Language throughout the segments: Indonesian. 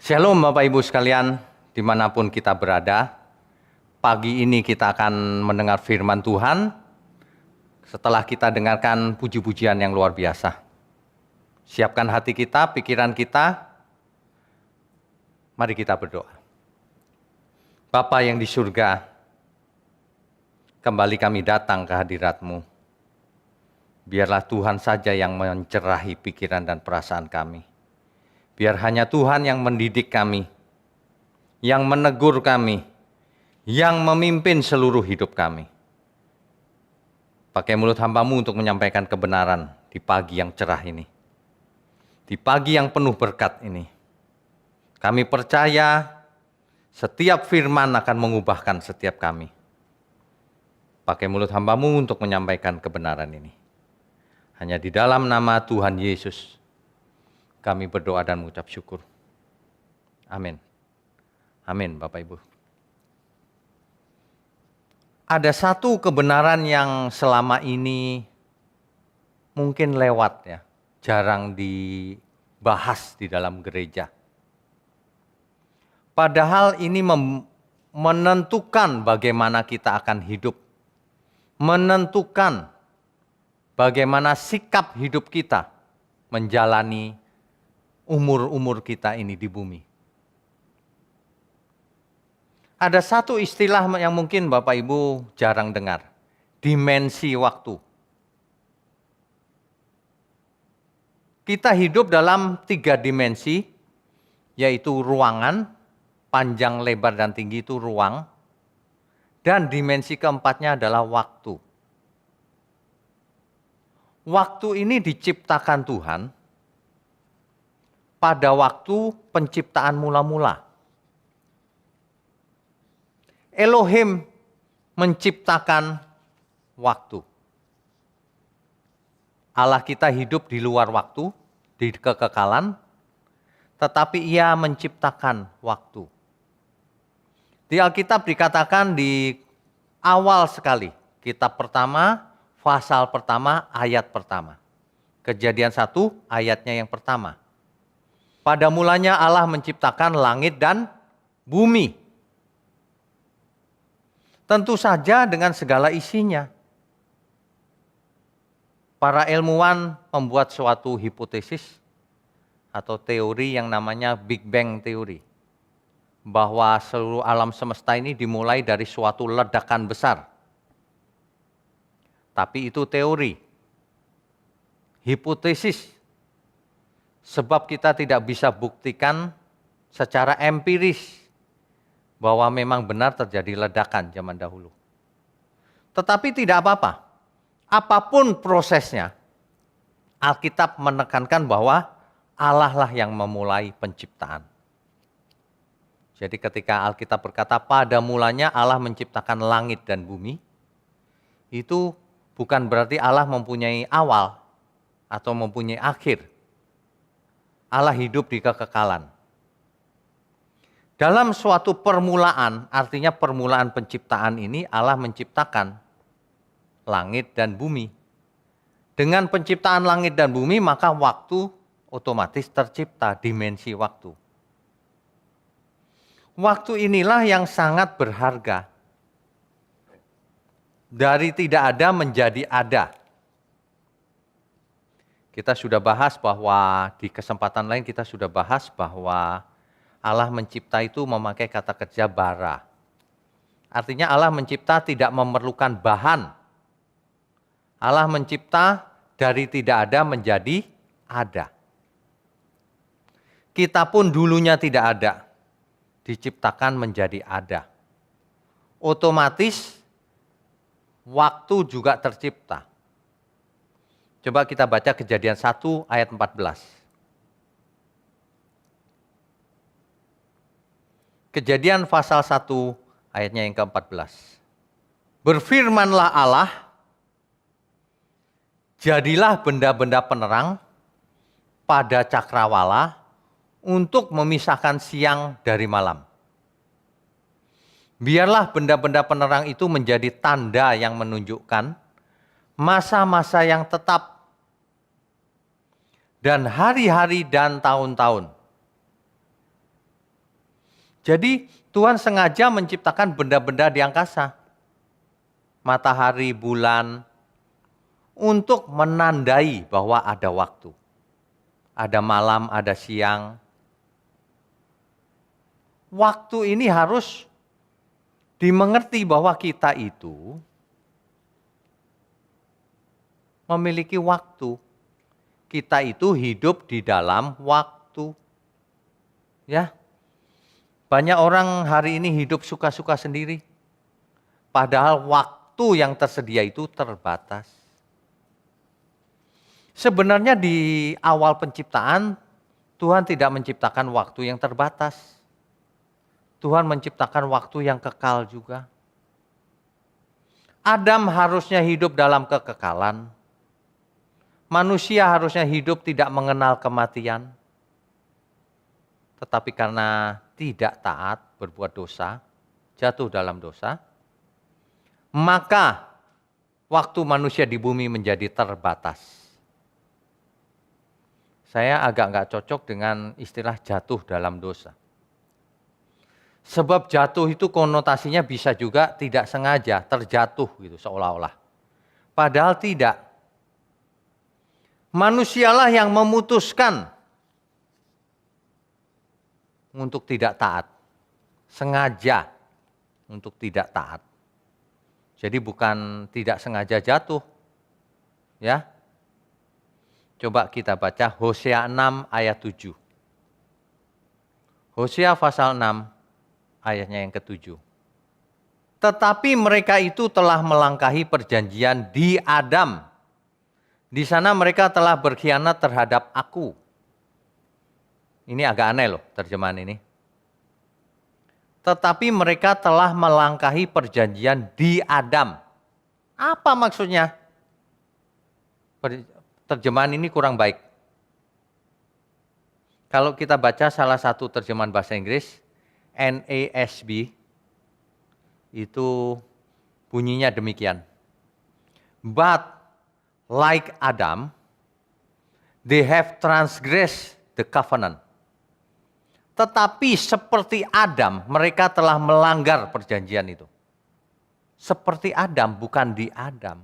Shalom Bapak Ibu sekalian, dimanapun kita berada. Pagi ini kita akan mendengar firman Tuhan setelah kita dengarkan puji-pujian yang luar biasa. Siapkan hati kita, pikiran kita, mari kita berdoa. Bapa yang di surga, kembali kami datang ke hadirat-Mu. Biarlah Tuhan saja yang mencerahi pikiran dan perasaan kami. Biar hanya Tuhan yang mendidik kami, yang menegur kami, yang memimpin seluruh hidup kami. Pakai mulut hamba-Mu untuk menyampaikan kebenaran di pagi yang cerah ini. Di pagi yang penuh berkat ini. Kami percaya setiap firman akan mengubahkan setiap kami. Pakai mulut hamba-Mu untuk menyampaikan kebenaran ini. Hanya di dalam nama Tuhan Yesus kami berdoa dan mengucap syukur. Amin. Amin, Bapak Ibu. Ada satu kebenaran yang selama ini mungkin lewat ya, jarang dibahas di dalam gereja. Padahal ini menentukan bagaimana kita akan hidup. Menentukan bagaimana sikap hidup kita menjalani umur-umur kita ini di bumi. Ada satu istilah yang mungkin Bapak Ibu jarang dengar. Dimensi waktu. Kita hidup dalam 3 dimensi, yaitu ruangan, panjang, lebar, dan tinggi itu ruang. Dan dimensi keempatnya adalah waktu. Waktu ini diciptakan Tuhan pada waktu penciptaan mula-mula. Elohim menciptakan waktu. Allah kita hidup di luar waktu, di kekekalan, tetapi Ia menciptakan waktu. Di Alkitab dikatakan di awal sekali, kitab pertama, pasal pertama, ayat pertama. Kejadian 1, ayatnya yang pertama. Pada mulanya Allah menciptakan langit dan bumi. Tentu saja dengan segala isinya. Para ilmuwan membuat suatu hipotesis atau teori yang namanya Big Bang Theory. Bahwa seluruh alam semesta ini dimulai dari suatu ledakan besar. Tapi itu teori. Hipotesis. Sebab kita tidak bisa buktikan secara empiris bahwa memang benar terjadi ledakan zaman dahulu. Tetapi tidak apa-apa. Apapun prosesnya, Alkitab menekankan bahwa Allah lah yang memulai penciptaan. Jadi ketika Alkitab berkata pada mulanya Allah menciptakan langit dan bumi, itu bukan berarti Allah mempunyai awal atau mempunyai akhir. Allah hidup di kekekalan. Dalam suatu permulaan, artinya permulaan penciptaan ini Allah menciptakan langit dan bumi. Dengan penciptaan langit dan bumi maka waktu otomatis tercipta, dimensi waktu. Waktu inilah yang sangat berharga. Dari tidak ada menjadi ada. Kita sudah bahas bahwa di kesempatan lain kita sudah bahas bahwa Allah mencipta itu memakai kata kerja bara. Artinya Allah mencipta tidak memerlukan bahan. Allah mencipta dari tidak ada menjadi ada. Kita pun dulunya tidak ada, diciptakan menjadi ada. Otomatis waktu juga tercipta. Coba kita baca Kejadian 1 ayat 14. Kejadian pasal 1 ayatnya yang ke-14. Berfirmanlah Allah, jadilah benda-benda penerang pada cakrawala untuk memisahkan siang dari malam. Biarlah benda-benda penerang itu menjadi tanda yang menunjukkan masa-masa yang tetap dan hari-hari dan tahun-tahun. Jadi Tuhan sengaja menciptakan benda-benda di angkasa. Matahari, bulan, untuk menandai bahwa ada waktu. Ada malam, ada siang. Waktu ini harus dimengerti bahwa kita itu memiliki waktu. Kita itu hidup di dalam waktu. Ya. Banyak orang hari ini hidup suka-suka sendiri. Padahal waktu yang tersedia itu terbatas. Sebenarnya di awal penciptaan, Tuhan tidak menciptakan waktu yang terbatas. Tuhan menciptakan waktu yang kekal juga. Adam harusnya hidup dalam kekekalan. Manusia harusnya hidup tidak mengenal kematian. Tetapi karena tidak taat, berbuat dosa, jatuh dalam dosa, maka waktu manusia di bumi menjadi terbatas. Saya agak nggak cocok dengan istilah jatuh dalam dosa. Sebab jatuh itu konotasinya bisa juga tidak sengaja, terjatuh gitu seolah-olah. Padahal tidak. Manusialah yang memutuskan untuk tidak taat. Sengaja untuk tidak taat. Jadi bukan tidak sengaja jatuh. Ya. Coba kita baca Hosea 6 ayat 7. Hosea pasal 6 ayatnya yang ke-7. Tetapi mereka itu telah melangkahi perjanjian di Adam. Di sana mereka telah berkhianat terhadap aku. Ini agak aneh loh terjemahan ini. Tetapi mereka telah melangkahi perjanjian di Adam. Apa maksudnya? Terjemahan ini kurang baik. Kalau kita baca salah satu terjemahan bahasa Inggris, NASB, itu bunyinya demikian. But like Adam, they have transgressed the covenant. Tetapi seperti Adam, mereka telah melanggar perjanjian itu. Seperti Adam, bukan di Adam.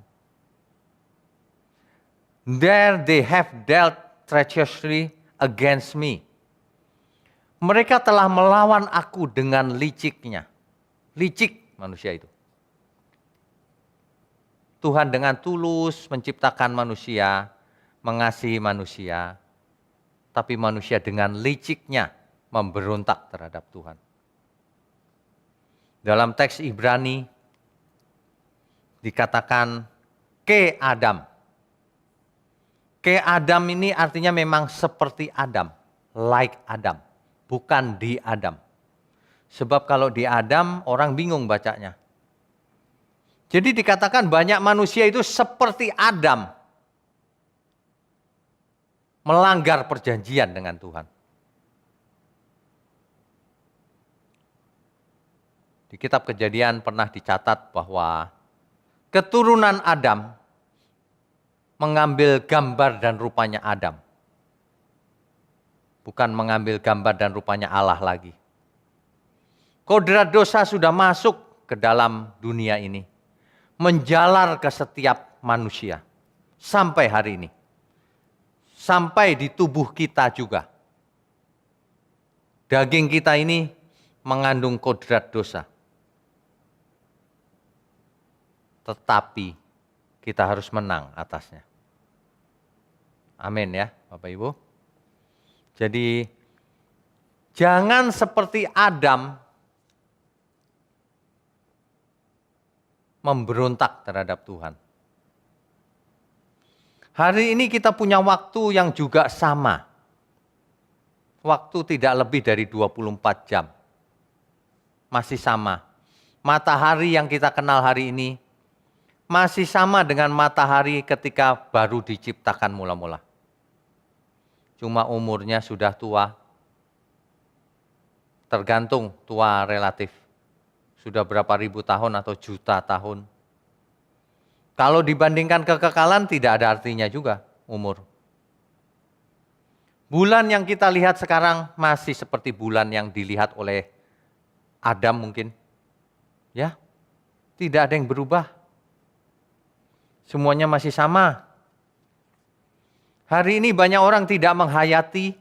There they have dealt treacherously against me. Mereka telah melawan aku dengan liciknya. Licik manusia itu. Tuhan dengan tulus menciptakan manusia, mengasihi manusia, tapi manusia dengan liciknya memberontak terhadap Tuhan. Dalam teks Ibrani dikatakan ke Adam. Ke Adam ini artinya memang seperti Adam, like Adam, bukan di Adam. Sebab kalau di Adam orang bingung bacanya. Jadi dikatakan banyak manusia itu seperti Adam. Melanggar perjanjian dengan Tuhan. Di kitab Kejadian pernah dicatat bahwa keturunan Adam mengambil gambar dan rupanya Adam. Bukan mengambil gambar dan rupanya Allah lagi. Kodrat dosa sudah masuk ke dalam dunia ini. Menjalar ke setiap manusia. Sampai hari ini. Sampai di tubuh kita juga. Daging kita ini mengandung kodrat dosa. Tetapi kita harus menang atasnya. Amin ya Bapak Ibu. Jadi jangan seperti Adam memberontak terhadap Tuhan. Hari ini kita punya waktu yang juga sama. Waktu tidak lebih dari 24 jam. Masih sama. Matahari yang kita kenal hari ini masih sama dengan matahari ketika baru diciptakan mula-mula. Cuma umurnya sudah tua. Tergantung tua relatif. Sudah berapa ribu tahun atau juta tahun. Kalau dibandingkan kekekalan tidak ada artinya juga umur. Bulan yang kita lihat sekarang masih seperti bulan yang dilihat oleh Adam mungkin. Ya, tidak ada yang berubah. Semuanya masih sama. Hari ini banyak orang tidak menghayati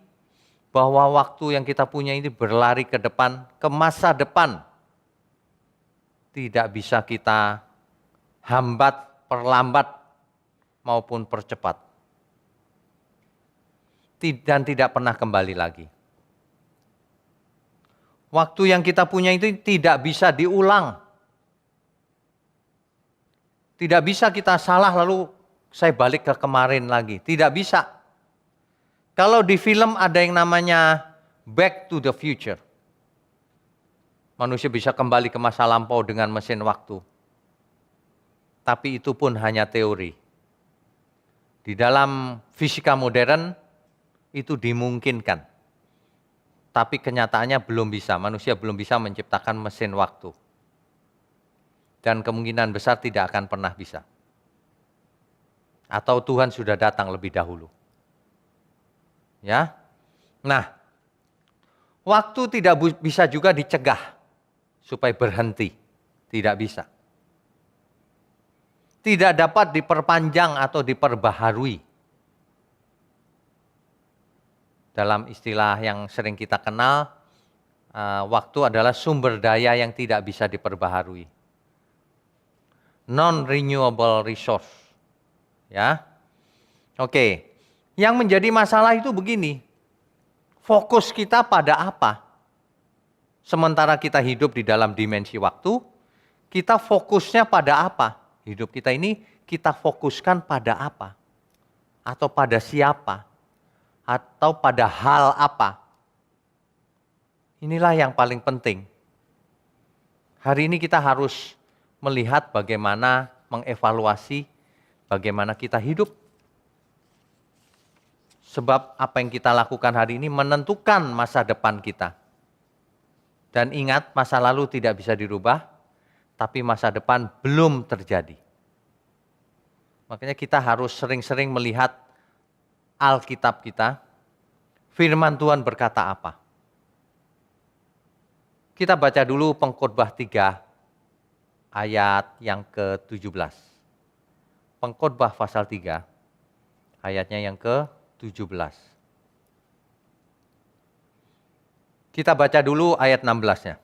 bahwa waktu yang kita punya ini berlari ke depan, ke masa depan. Tidak bisa kita hambat, perlambat, maupun percepat. Dan tidak pernah kembali lagi. Waktu yang kita punya itu tidak bisa diulang. Tidak bisa kita salah lalu saya balik ke kemarin lagi. Tidak bisa. Kalau di film ada yang namanya Back to the Future. Manusia bisa kembali ke masa lampau dengan mesin waktu. Tapi itu pun hanya teori. Di dalam fisika modern itu dimungkinkan. Tapi kenyataannya belum bisa. Manusia belum bisa menciptakan mesin waktu. Dan kemungkinan besar tidak akan pernah bisa. Atau Tuhan sudah datang lebih dahulu. Ya. Nah, waktu tidak bisa juga dicegah supaya berhenti. Tidak bisa. Tidak dapat diperpanjang atau diperbaharui. Dalam istilah yang sering kita kenal, waktu adalah sumber daya yang tidak bisa diperbaharui. Non-renewable resource. Ya. Oke. Yang menjadi masalah itu begini. Fokus kita pada apa? Sementara kita hidup di dalam dimensi waktu, kita fokusnya pada apa? Hidup kita ini kita fokuskan pada apa? Atau pada siapa? Atau pada hal apa? Inilah yang paling penting. Hari ini kita harus melihat bagaimana mengevaluasi bagaimana kita hidup. Sebab apa yang kita lakukan hari ini menentukan masa depan kita. Dan ingat, masa lalu tidak bisa dirubah, tapi masa depan belum terjadi. Makanya kita harus sering-sering melihat Alkitab kita, firman Tuhan berkata apa. Kita baca dulu Pengkhotbah 3 ayat yang ke-17. Pengkhotbah pasal 3 ayatnya yang ke-17. Kita baca dulu ayat 16-nya.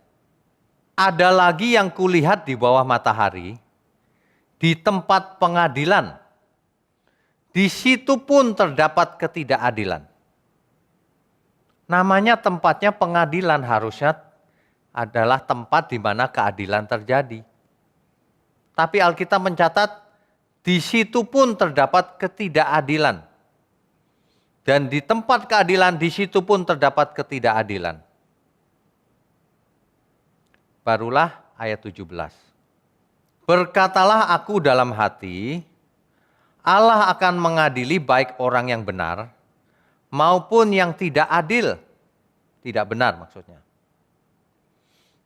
Ada lagi yang kulihat di bawah matahari, di tempat pengadilan. Di situ pun terdapat ketidakadilan. Namanya tempatnya pengadilan, harusnya adalah tempat di mana keadilan terjadi. Tapi Alkitab mencatat, di situ pun terdapat ketidakadilan. Dan di tempat keadilan, di situ pun terdapat ketidakadilan. Barulah ayat 17. Berkatalah aku dalam hati, Allah akan mengadili baik orang yang benar, maupun yang tidak adil. Tidak benar maksudnya.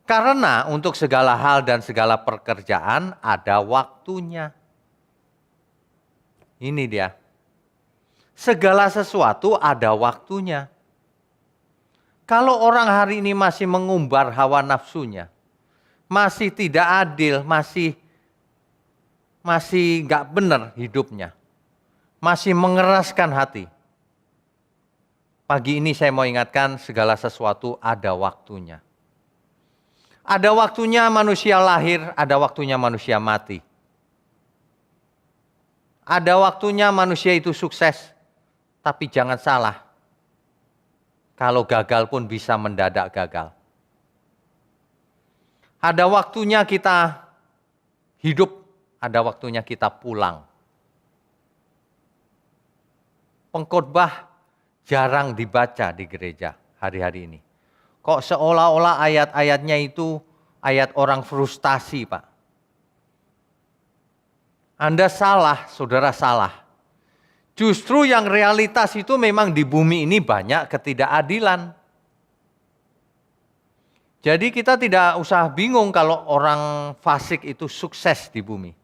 Karena untuk segala hal dan segala pekerjaan ada waktunya. Ini dia. Segala sesuatu ada waktunya. Kalau orang hari ini masih mengumbar hawa nafsunya, masih tidak adil, masih nggak benar hidupnya, masih mengeraskan hati. Pagi ini saya mau ingatkan, segala sesuatu ada waktunya. Ada waktunya manusia lahir, ada waktunya manusia mati. Ada waktunya manusia itu sukses, tapi jangan salah. Kalau gagal pun bisa mendadak gagal. Ada waktunya kita hidup, ada waktunya kita pulang. Pengkhotbah jarang dibaca di gereja hari-hari ini. Kok seolah-olah ayat-ayatnya itu ayat orang frustasi, Pak. Anda salah, saudara salah. Justru yang realitas itu memang di bumi ini banyak ketidakadilan. Jadi kita tidak usah bingung kalau orang fasik itu sukses di bumi.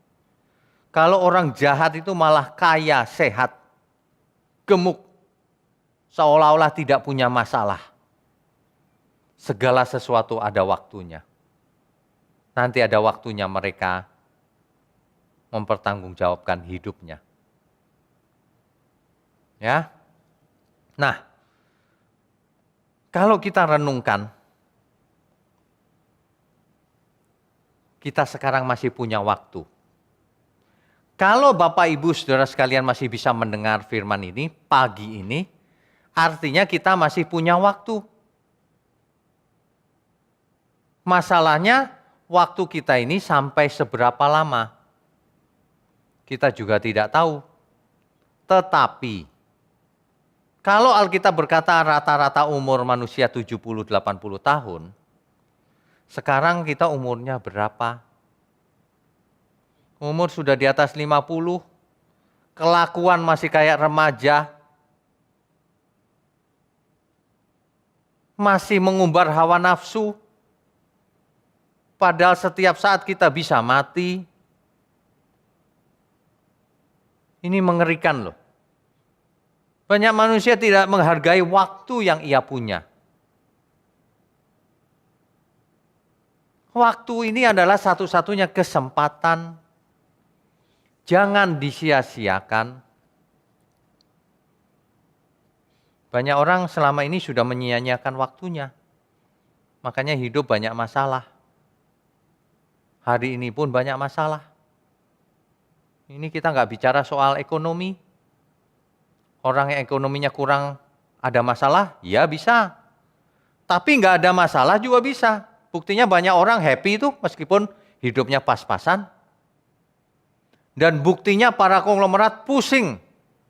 Kalau orang jahat itu malah kaya, sehat, gemuk, seolah-olah tidak punya masalah. Segala sesuatu ada waktunya. nanti ada waktunya mereka mempertanggungjawabkan hidupnya. Ya. Nah, kalau kita renungkan, kita sekarang masih punya waktu. Kalau Bapak Ibu Saudara sekalian masih bisa mendengar firman ini pagi ini, artinya kita masih punya waktu. Masalahnya waktu kita ini sampai seberapa lama? Kita juga tidak tahu. Tetapi kalau Alkitab berkata rata-rata umur manusia 70-80 tahun, sekarang kita umurnya berapa? Umur sudah di atas 50, kelakuan masih kayak remaja, masih mengumbar hawa nafsu, padahal setiap saat kita bisa mati. Ini mengerikan loh. Banyak manusia tidak menghargai waktu yang ia punya. Waktu ini adalah satu-satunya kesempatan. Jangan disia-siakan. Banyak orang selama ini sudah menyia-nyiakan waktunya. Makanya hidup banyak masalah. Hari ini pun banyak masalah. Ini kita nggak bicara soal ekonomi. Orang yang ekonominya kurang ada masalah, ya bisa. Tapi nggak ada masalah juga bisa. Buktinya banyak orang happy itu meskipun hidupnya pas-pasan. Dan buktinya para konglomerat pusing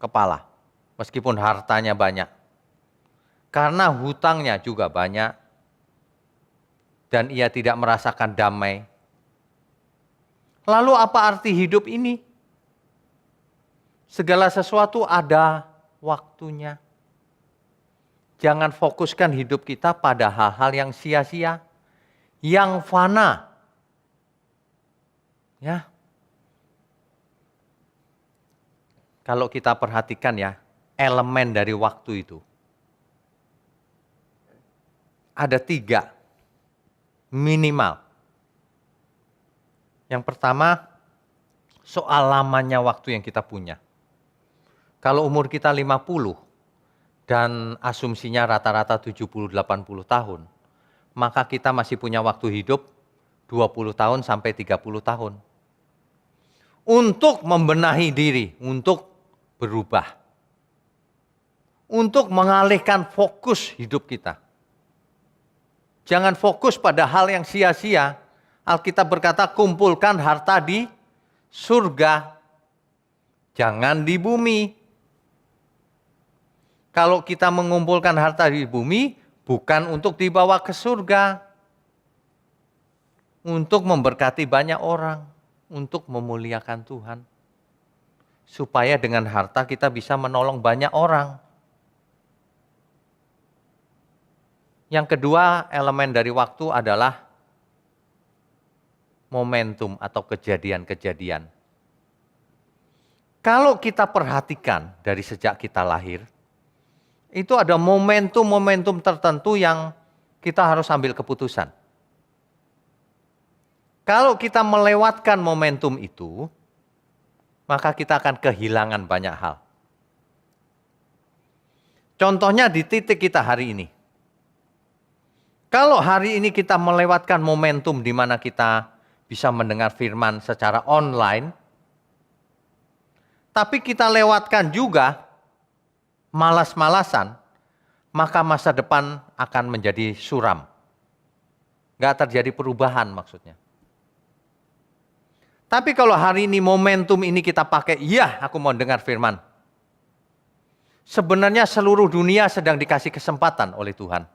kepala meskipun hartanya banyak. Karena hutangnya juga banyak. Dan ia tidak merasakan damai. Lalu apa arti hidup ini? Segala sesuatu ada waktunya. Jangan fokuskan hidup kita pada hal-hal yang sia-sia, yang fana. Ya. Kalau kita perhatikan ya, elemen dari waktu itu. Ada 3 minimal. Yang pertama, soal lamanya waktu yang kita punya. Kalau umur kita 50 dan asumsinya rata-rata 70-80 tahun, maka kita masih punya waktu hidup 20 tahun sampai 30 tahun. Untuk membenahi diri, untuk berubah. Untuk mengalihkan fokus hidup kita. Jangan fokus pada hal yang sia-sia. Alkitab berkata kumpulkan harta di surga. Jangan di bumi. Kalau kita mengumpulkan harta di bumi, bukan untuk dibawa ke surga. Untuk memberkati banyak orang. Untuk memuliakan Tuhan. Supaya dengan harta kita bisa menolong banyak orang. Yang kedua elemen dari waktu adalah momentum atau kejadian-kejadian. Kalau kita perhatikan dari sejak kita lahir, itu ada momentum-momentum tertentu yang kita harus ambil keputusan. Kalau kita melewatkan momentum itu, maka kita akan kehilangan banyak hal. Contohnya di titik kita hari ini. Kalau hari ini kita melewatkan momentum di mana kita bisa mendengar firman secara online, tapi kita lewatkan juga malas-malasan, maka masa depan akan menjadi suram. Nggak terjadi perubahan maksudnya. Tapi kalau hari ini momentum ini kita pakai, iya aku mau dengar firman. Sebenarnya seluruh dunia sedang dikasih kesempatan oleh Tuhan.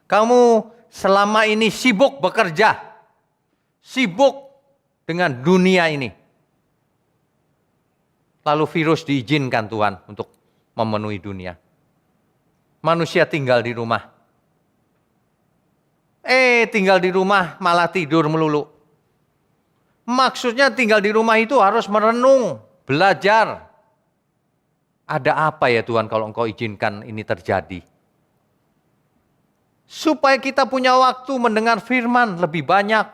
Kamu selama ini sibuk bekerja, sibuk dengan dunia ini. Lalu virus diizinkan Tuhan untuk memenuhi dunia. Manusia tinggal di rumah. Tinggal di rumah malah tidur melulu. Maksudnya tinggal di rumah itu harus merenung, belajar. Ada apa ya Tuhan kalau Engkau izinkan ini terjadi? Supaya kita punya waktu mendengar firman lebih banyak.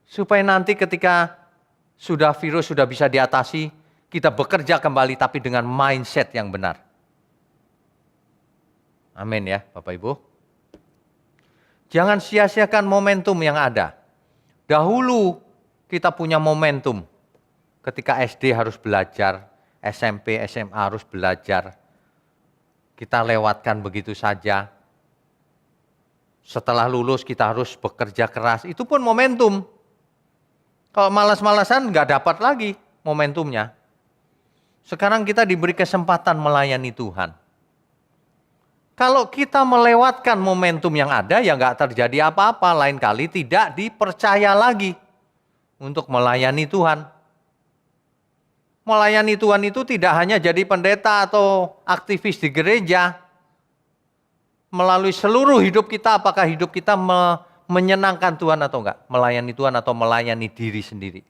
Supaya nanti ketika virus sudah bisa diatasi, kita bekerja kembali tapi dengan mindset yang benar. Amin ya Bapak Ibu. Jangan sia-siakan momentum yang ada. Dahulu kita punya momentum. Ketika SD harus belajar, SMP, SMA harus belajar. Kita lewatkan begitu saja. Setelah lulus kita harus bekerja keras, itu pun momentum. Kalau malas-malasan nggak dapat lagi momentumnya. Sekarang kita diberi kesempatan melayani Tuhan. Kalau kita melewatkan momentum yang ada, ya nggak terjadi apa-apa. Lain kali tidak dipercaya lagi untuk melayani Tuhan. Melayani Tuhan itu tidak hanya jadi pendeta atau aktivis di gereja. Melalui seluruh hidup kita, apakah hidup kita menyenangkan Tuhan atau enggak? Melayani Tuhan atau melayani diri sendiri.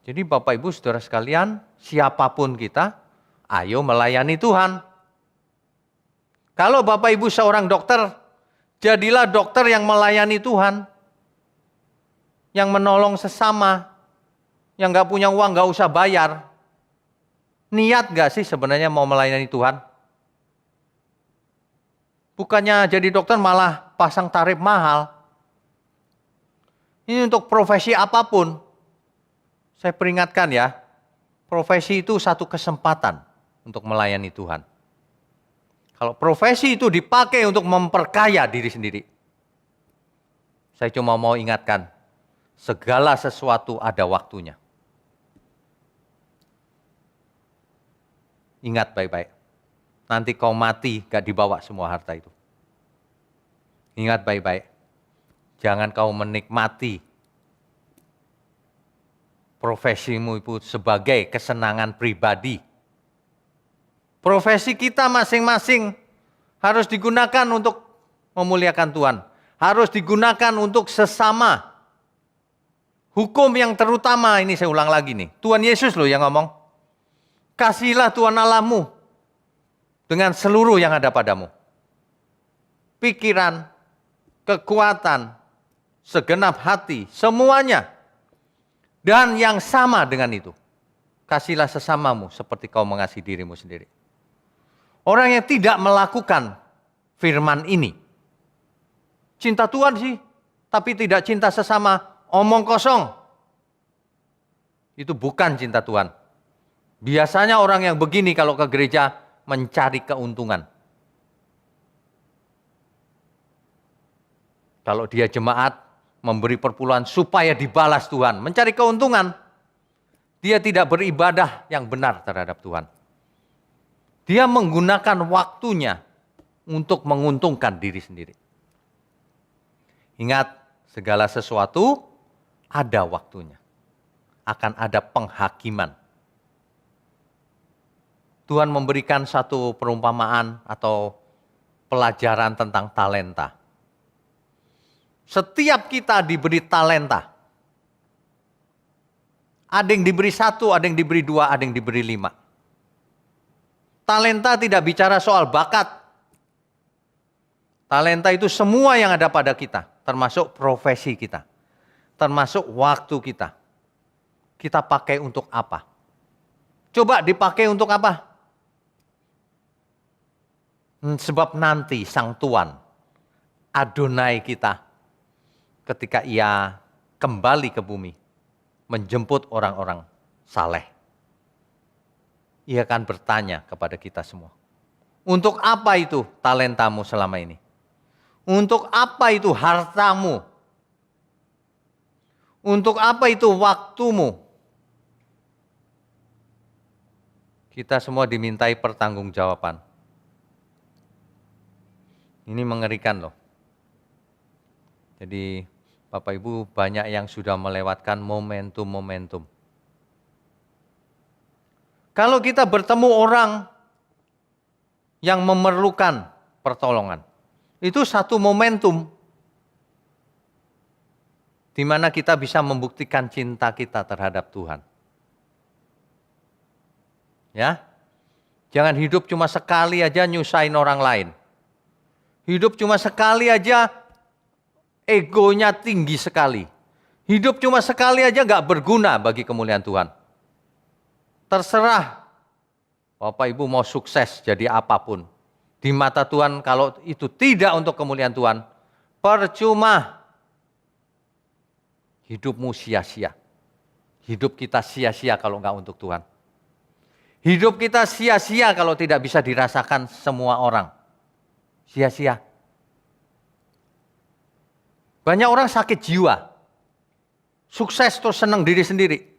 Jadi Bapak Ibu Saudara sekalian, siapapun kita, ayo melayani Tuhan. Kalau Bapak Ibu seorang dokter, jadilah dokter yang melayani Tuhan. Yang menolong sesama, yang enggak punya uang enggak usah bayar. Niat enggak sih sebenarnya mau melayani Tuhan? Bukannya jadi dokter malah pasang tarif mahal. Ini untuk profesi apapun. Saya peringatkan ya, profesi itu satu kesempatan untuk melayani Tuhan. Kalau profesi itu dipakai untuk memperkaya diri sendiri, saya cuma mau ingatkan, segala sesuatu ada waktunya. Ingat baik-baik, nanti kau mati gak dibawa semua harta itu. Ingat baik-baik, jangan kau menikmati profesimu itu sebagai kesenangan pribadi. Profesi kita masing-masing harus digunakan untuk memuliakan Tuhan. Harus digunakan untuk sesama. Hukum yang terutama, ini saya ulang lagi nih. Tuhan Yesus loh yang ngomong. Kasihilah Tuhan Allahmu dengan seluruh yang ada padamu. Pikiran, kekuatan, segenap hati, semuanya. Dan yang sama dengan itu, kasihlah sesamamu seperti kau mengasihi dirimu sendiri. Orang yang tidak melakukan firman ini, cinta Tuhan sih, tapi tidak cinta sesama, omong kosong. Itu bukan cinta Tuhan. Biasanya orang yang begini kalau ke gereja mencari keuntungan. Kalau dia jemaat, memberi perpuluhan supaya dibalas Tuhan, mencari keuntungan. Dia tidak beribadah yang benar terhadap Tuhan. Dia menggunakan waktunya untuk menguntungkan diri sendiri. Ingat, segala sesuatu ada waktunya. Akan ada penghakiman. Tuhan memberikan satu perumpamaan atau pelajaran tentang talenta. Setiap kita diberi talenta. Ada yang diberi 1, ada yang diberi 2, ada yang diberi 5. Talenta tidak bicara soal bakat. Talenta itu semua yang ada pada kita, termasuk profesi kita, termasuk waktu kita. Kita pakai untuk apa? Coba dipakai untuk apa? Sebab nanti Sang Tuhan, Adonai kita, ketika ia kembali ke bumi, menjemput orang-orang saleh. Ia akan bertanya kepada kita semua. Untuk apa itu talentamu selama ini? Untuk apa itu hartamu? Untuk apa itu waktumu? Kita semua dimintai pertanggungjawaban. Ini mengerikan loh. Jadi Bapak Ibu banyak yang sudah melewatkan momentum-momentum. Kalau kita bertemu orang yang memerlukan pertolongan, itu satu momentum di mana kita bisa membuktikan cinta kita terhadap Tuhan. Ya, jangan hidup cuma sekali aja nyusahin orang lain. Hidup cuma sekali aja egonya tinggi sekali. Hidup cuma sekali aja nggak berguna bagi kemuliaan Tuhan. Terserah Bapak Ibu mau sukses jadi apapun. Di mata Tuhan kalau itu tidak untuk kemuliaan Tuhan, percuma. Hidupmu sia-sia. Hidup kita sia-sia kalau nggak untuk Tuhan. Hidup kita sia-sia kalau tidak bisa dirasakan semua orang. Sia-sia. Banyak orang sakit jiwa. Sukses terus senang diri sendiri.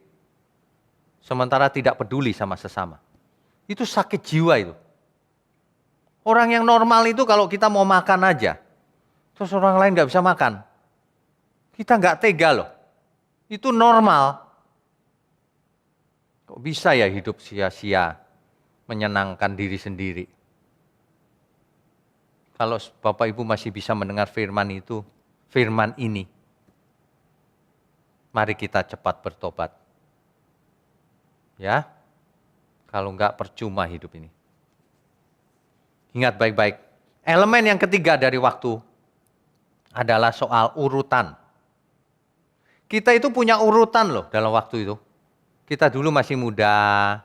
Sementara tidak peduli sama sesama. Itu sakit jiwa itu. Orang yang normal itu kalau kita mau makan aja, terus orang lain nggak bisa makan. Kita nggak tega loh. Itu normal. Kok bisa ya hidup sia-sia, menyenangkan diri sendiri. Kalau Bapak Ibu masih bisa mendengar firman itu, firman ini, mari kita cepat bertobat. Ya, kalau enggak percuma hidup ini. Ingat baik-baik, elemen yang ketiga dari waktu adalah soal urutan. Kita itu punya urutan loh dalam waktu itu. Kita dulu masih muda,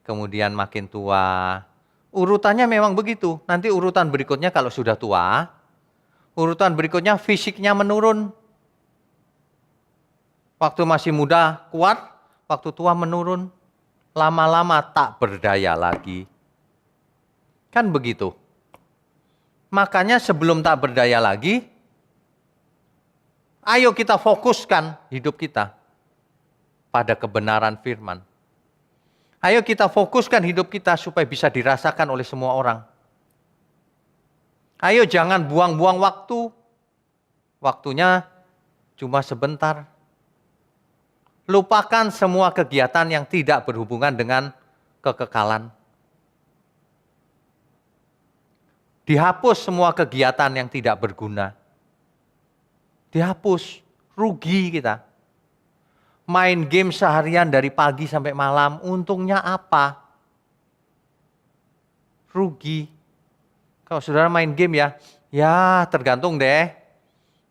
kemudian makin tua. Urutannya memang begitu. Nanti urutan berikutnya kalau sudah tua, urutan berikutnya fisiknya menurun. Waktu masih muda kuat, waktu tua menurun. Lama-lama tak berdaya lagi. Kan begitu. Makanya sebelum tak berdaya lagi, ayo kita fokuskan hidup kita pada kebenaran firman. Ayo kita fokuskan hidup kita supaya bisa dirasakan oleh semua orang. Ayo jangan buang-buang waktu. Waktunya cuma sebentar. Lupakan semua kegiatan yang tidak berhubungan dengan kekekalan. Dihapus semua kegiatan yang tidak berguna. Dihapus, rugi kita. Main game seharian dari pagi sampai malam, untungnya apa? Rugi. Kalau saudara main game ya tergantung deh.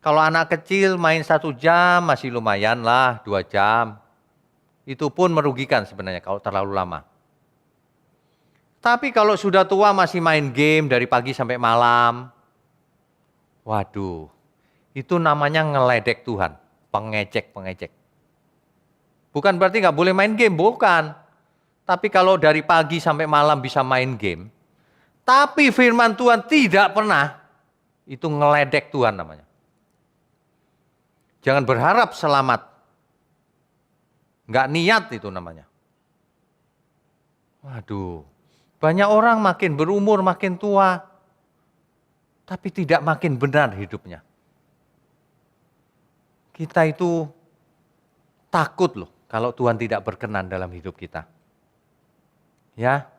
Kalau anak kecil main 1 jam masih lumayan lah, 2 jam. Itu pun merugikan sebenarnya kalau terlalu lama. Tapi kalau sudah tua masih main game dari pagi sampai malam, waduh, itu namanya ngeledek Tuhan, pengecek. Bukan berarti nggak boleh main game, bukan. Tapi kalau dari pagi sampai malam bisa main game, tapi firman Tuhan tidak pernah, itu ngeledek Tuhan namanya. Jangan berharap selamat. Nggak niat itu namanya. Waduh, banyak orang makin berumur, makin tua, tapi tidak makin benar hidupnya. Kita itu takut loh kalau Tuhan tidak berkenan dalam hidup kita. Ya,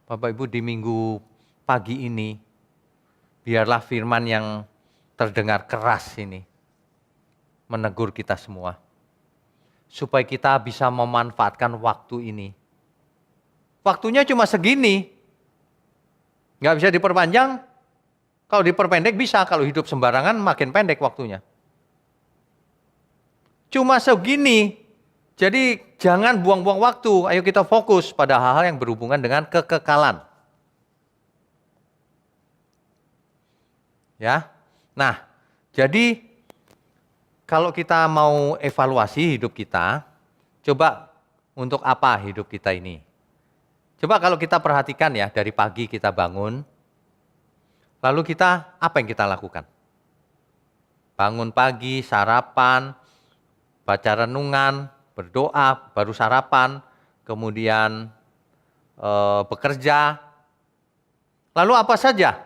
Bapak Ibu di minggu pagi ini, biarlah firman yang terdengar keras ini menegur kita semua. Supaya kita bisa memanfaatkan waktu ini. Waktunya cuma segini. Nggak bisa diperpanjang. Kalau diperpendek bisa, kalau hidup sembarangan makin pendek waktunya. Cuma segini. Jadi jangan buang-buang waktu. Ayo kita fokus pada hal-hal yang berhubungan dengan kekekalan. Ya. Nah, jadi kalau kita mau evaluasi hidup kita, coba untuk apa hidup kita ini? Coba kalau kita perhatikan ya, dari pagi kita bangun, lalu kita apa yang kita lakukan? Bangun pagi, sarapan, baca renungan, berdoa, baru sarapan, kemudian bekerja. Lalu apa saja?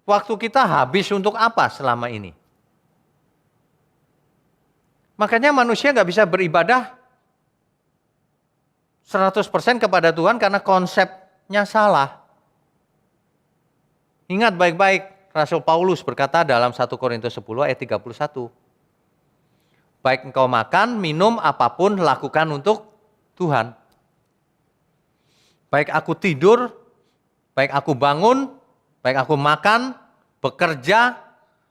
Waktu kita habis untuk apa selama ini? Makanya manusia nggak bisa beribadah 100% kepada Tuhan karena konsepnya salah. Ingat baik-baik, Rasul Paulus berkata dalam 1 Korintus 10 ayat 31. Baik engkau makan, minum, apapun lakukan untuk Tuhan. Baik aku tidur, baik aku bangun, baik aku makan, bekerja,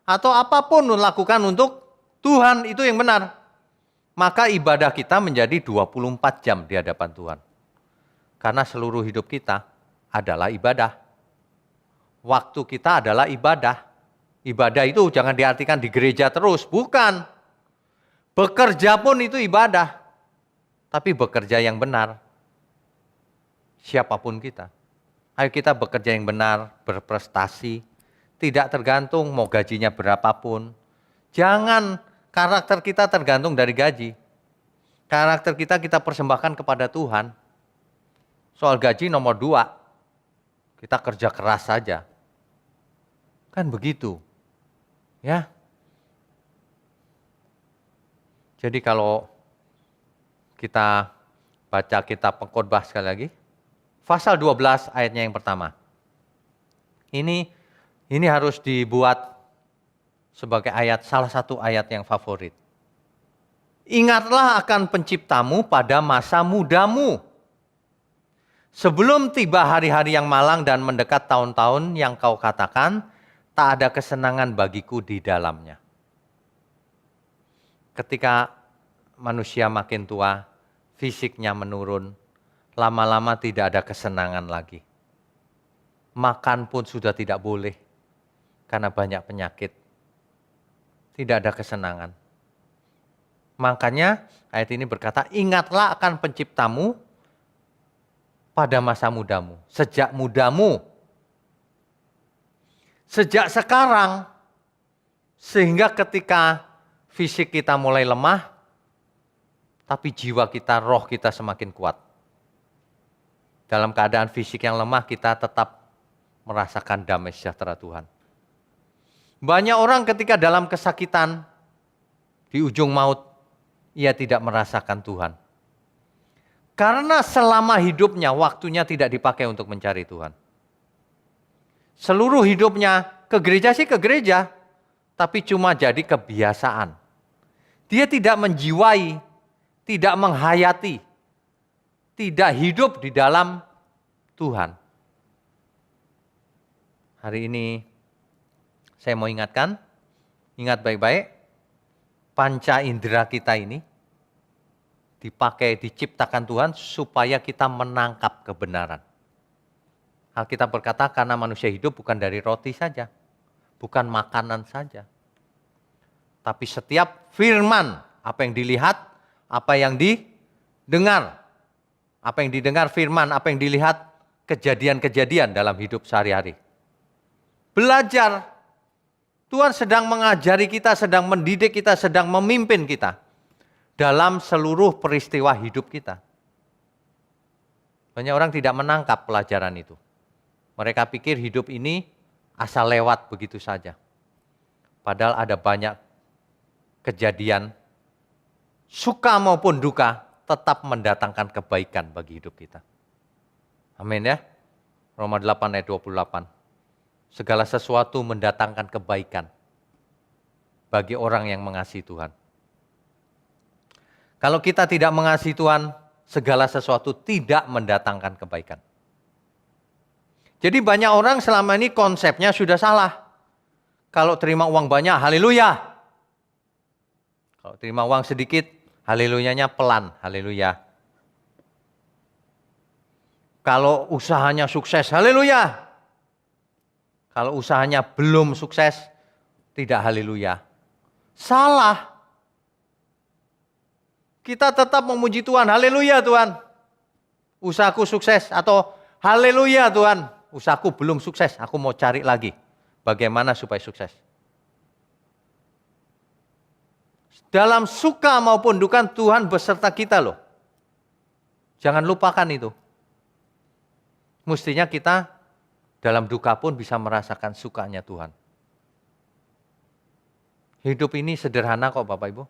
atau apapun lakukan untuk Tuhan itu yang benar. Maka ibadah kita menjadi 24 jam di hadapan Tuhan. Karena seluruh hidup kita adalah ibadah. Waktu kita adalah ibadah. Ibadah itu jangan diartikan di gereja terus, bukan. Bekerja pun itu ibadah. Tapi bekerja yang benar. Siapapun kita. Ayo kita bekerja yang benar, berprestasi. Tidak tergantung mau gajinya berapapun. Jangan karakter kita tergantung dari gaji. Karakter kita persembahkan kepada Tuhan. Soal gaji nomor 2. Kita kerja keras saja. Kan begitu. Ya. Jadi kalau kita baca kitab Pengkhotbah sekali lagi. Pasal 12 ayatnya yang pertama. Ini harus dibuat sebagai salah satu ayat yang favorit. Ingatlah akan penciptamu pada masa mudamu. Sebelum tiba hari-hari yang malang dan mendekat tahun-tahun yang kau katakan, tak ada kesenangan bagiku di dalamnya. Ketika manusia makin tua, fisiknya menurun, lama-lama tidak ada kesenangan lagi. Makan pun sudah tidak boleh, karena banyak penyakit. Tidak ada kesenangan. Makanya ayat ini berkata, ingatlah akan penciptamu pada masa mudamu. Sejak mudamu. Sejak sekarang. Sehingga ketika fisik kita mulai lemah, tapi jiwa kita, roh kita semakin kuat. Dalam keadaan fisik yang lemah, kita tetap merasakan damai sejahtera Tuhan. Banyak orang ketika dalam kesakitan, di ujung maut, ia tidak merasakan Tuhan. Karena selama hidupnya, waktunya tidak dipakai untuk mencari Tuhan. Seluruh hidupnya, ke gereja sih ke gereja, tapi cuma jadi kebiasaan. Dia tidak menjiwai, tidak menghayati, tidak hidup di dalam Tuhan. Hari ini saya mau ingatkan, ingat baik-baik, panca indera kita ini dipakai, diciptakan Tuhan supaya kita menangkap kebenaran. Alkitab berkata karena manusia hidup bukan dari roti saja, bukan makanan saja. Tapi setiap firman, apa yang dilihat, apa yang didengar. Apa yang didengar firman, apa yang dilihat, kejadian-kejadian dalam hidup sehari-hari. Belajar. Tuhan sedang mengajari kita, sedang mendidik kita, sedang memimpin kita dalam seluruh peristiwa hidup kita. Banyak orang tidak menangkap pelajaran itu. Mereka pikir hidup ini asal lewat begitu saja. Padahal ada banyak kejadian, suka maupun duka, tetap mendatangkan kebaikan bagi hidup kita. Amin ya. Roma 8 ayat 28. Segala sesuatu mendatangkan kebaikan bagi orang yang mengasihi Tuhan. Kalau kita tidak mengasihi Tuhan, segala sesuatu tidak mendatangkan kebaikan. Jadi banyak orang selama ini konsepnya sudah salah. Kalau terima uang banyak, haleluya. Kalau terima uang sedikit, haleluyanya pelan, haleluya. Kalau usahanya sukses, haleluya. Kalau usahanya belum sukses, tidak haleluya. Salah. Kita tetap memuji Tuhan, haleluya Tuhan. Usahaku sukses atau haleluya Tuhan. Usahaku belum sukses, aku mau cari lagi. Bagaimana supaya sukses. Dalam suka maupun duka Tuhan beserta kita loh. Jangan lupakan itu. Mestinya kita dalam duka pun bisa merasakan sukanya Tuhan. Hidup ini sederhana kok Bapak Ibu.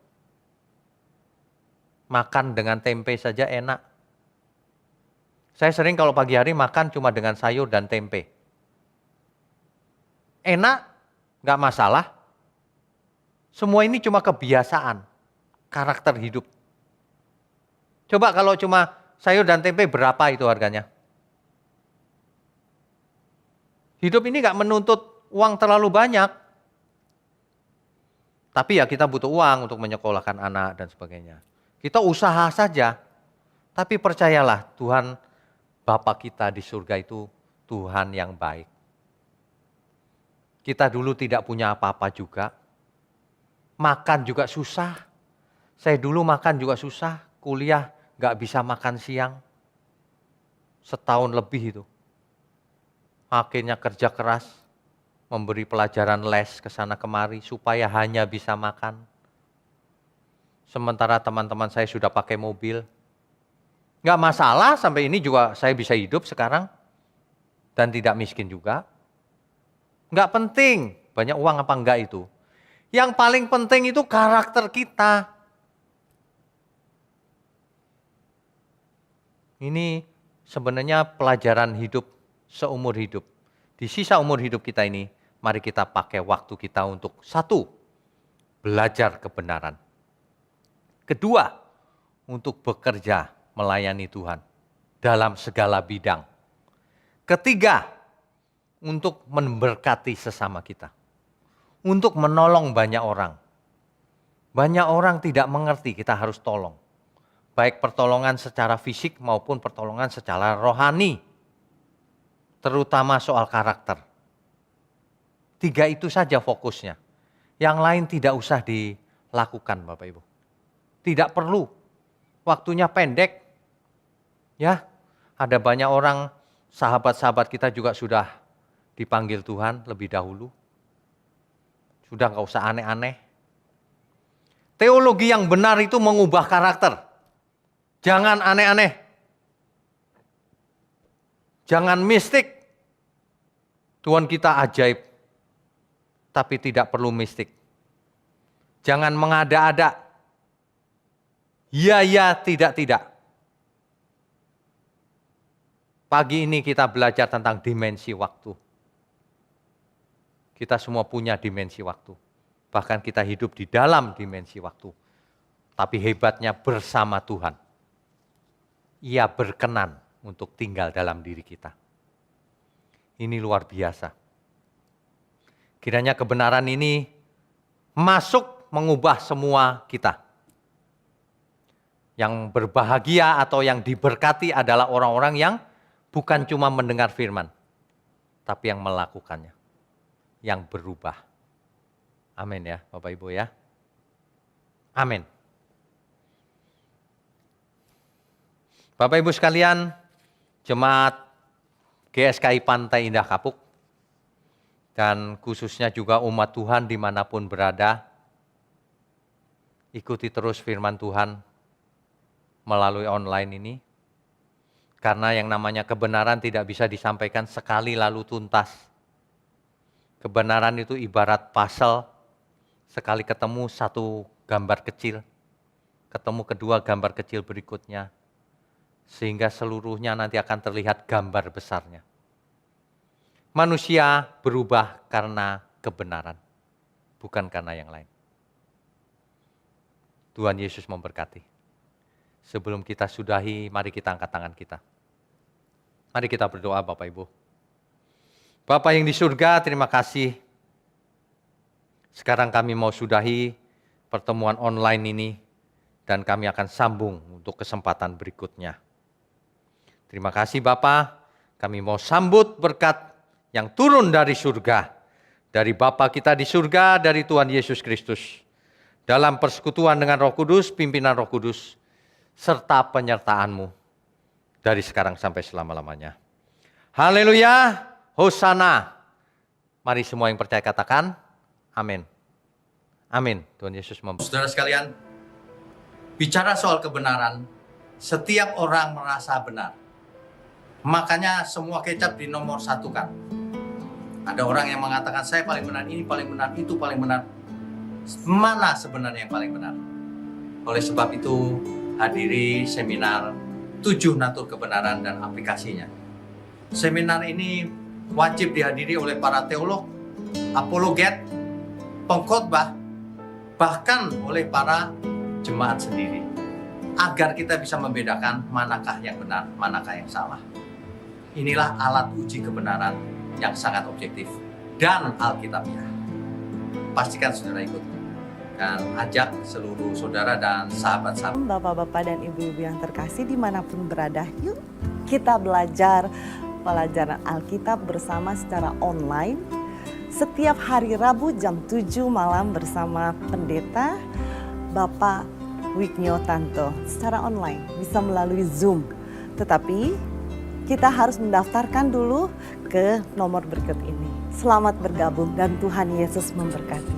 Makan dengan tempe saja enak. Saya sering kalau pagi hari makan cuma dengan sayur dan tempe. Enak, nggak masalah. Semua ini cuma kebiasaan, karakter hidup. Coba kalau cuma sayur dan tempe berapa itu harganya? Hidup ini nggak menuntut uang terlalu banyak. Tapi ya kita butuh uang untuk menyekolahkan anak dan sebagainya. Kita usaha saja. Tapi percayalah, Tuhan Bapa kita di surga itu Tuhan yang baik. Kita dulu tidak punya apa-apa juga. Makan juga susah. Saya dulu makan juga susah. Kuliah gak bisa makan siang. Setahun lebih itu. Akhirnya kerja keras. Memberi pelajaran les ke sana kemari supaya hanya bisa makan. Sementara teman-teman saya sudah pakai mobil. Nggak masalah, sampai ini juga saya bisa hidup sekarang. Dan tidak miskin juga. Nggak penting banyak uang apa enggak itu. Yang paling penting itu karakter kita. Ini sebenarnya pelajaran hidup seumur hidup. Di sisa umur hidup kita ini, mari kita pakai waktu kita untuk satu, belajar kebenaran. Kedua, untuk bekerja melayani Tuhan dalam segala bidang. Ketiga, untuk memberkati sesama kita. Untuk menolong banyak orang. Banyak orang tidak mengerti, kita harus tolong. Baik pertolongan secara fisik maupun pertolongan secara rohani. Terutama soal karakter. 3 itu saja fokusnya. Yang lain tidak usah dilakukan Bapak Ibu. Tidak perlu. Waktunya pendek. Ya, ada banyak orang, sahabat-sahabat kita juga sudah dipanggil Tuhan lebih dahulu. Sudah nggak usah aneh-aneh. Teologi yang benar itu mengubah karakter. Jangan aneh-aneh. Jangan mistik. Tuhan kita ajaib. Tapi tidak perlu mistik. Jangan mengada-ada. Ya, tidak. Pagi ini kita belajar tentang dimensi waktu. Kita semua punya dimensi waktu. Bahkan kita hidup di dalam dimensi waktu. Tapi hebatnya bersama Tuhan. Ia berkenan untuk tinggal dalam diri kita. Ini luar biasa. Kiranya kebenaran ini masuk mengubah semua kita. Yang berbahagia atau yang diberkati adalah orang-orang yang bukan cuma mendengar firman, tapi yang melakukannya, yang berubah. Amin ya Bapak Ibu ya. Amin. Bapak Ibu sekalian, jemaat GSKI Pantai Indah Kapuk, dan khususnya juga umat Tuhan dimanapun berada, ikuti terus firman Tuhan melalui online ini. Karena yang namanya kebenaran tidak bisa disampaikan sekali lalu tuntas. Kebenaran itu ibarat puzzle, sekali ketemu satu gambar kecil, ketemu kedua gambar kecil berikutnya, sehingga seluruhnya nanti akan terlihat gambar besarnya. Manusia berubah karena kebenaran, bukan karena yang lain. Tuhan Yesus memberkati. Sebelum kita sudahi, mari kita angkat tangan kita. Mari kita berdoa Bapak Ibu. Bapa yang di surga, terima kasih. Sekarang kami mau sudahi pertemuan online ini, dan kami akan sambung untuk kesempatan berikutnya. Terima kasih Bapa, kami mau sambut berkat yang turun dari surga. Dari Bapa kita di surga, dari Tuhan Yesus Kristus. Dalam persekutuan dengan Roh Kudus, pimpinan Roh Kudus, serta penyertaan-Mu dari sekarang sampai selama-lamanya. Haleluya, Hosana. Mari semua yang percaya katakan, amin. Amin. Tuhan Yesus memberkati. Saudara sekalian, bicara soal kebenaran, setiap orang merasa benar. Makanya semua kecap dinomor satukan. Ada orang yang mengatakan, saya paling benar, ini paling benar, itu paling benar. Mana sebenarnya yang paling benar? Oleh sebab itu, hadiri seminar 7 natur kebenaran dan aplikasinya. Seminar ini wajib dihadiri oleh para teolog, apologet, pengkhotbah, bahkan oleh para jemaat sendiri. Agar kita bisa membedakan manakah yang benar, manakah yang salah. Inilah alat uji kebenaran yang sangat objektif dan alkitabiah. Pastikan saudara ikut. akan ajak seluruh saudara dan sahabat-sahabat. Bapak-bapak dan ibu-ibu yang terkasih dimanapun berada, yuk kita belajar pelajaran Alkitab bersama secara online. Setiap hari Rabu jam 7 malam bersama pendeta Bapak Wignio Tanto secara online, bisa melalui Zoom. Tetapi kita harus mendaftarkan dulu ke nomor berikut ini. Selamat bergabung dan Tuhan Yesus memberkati.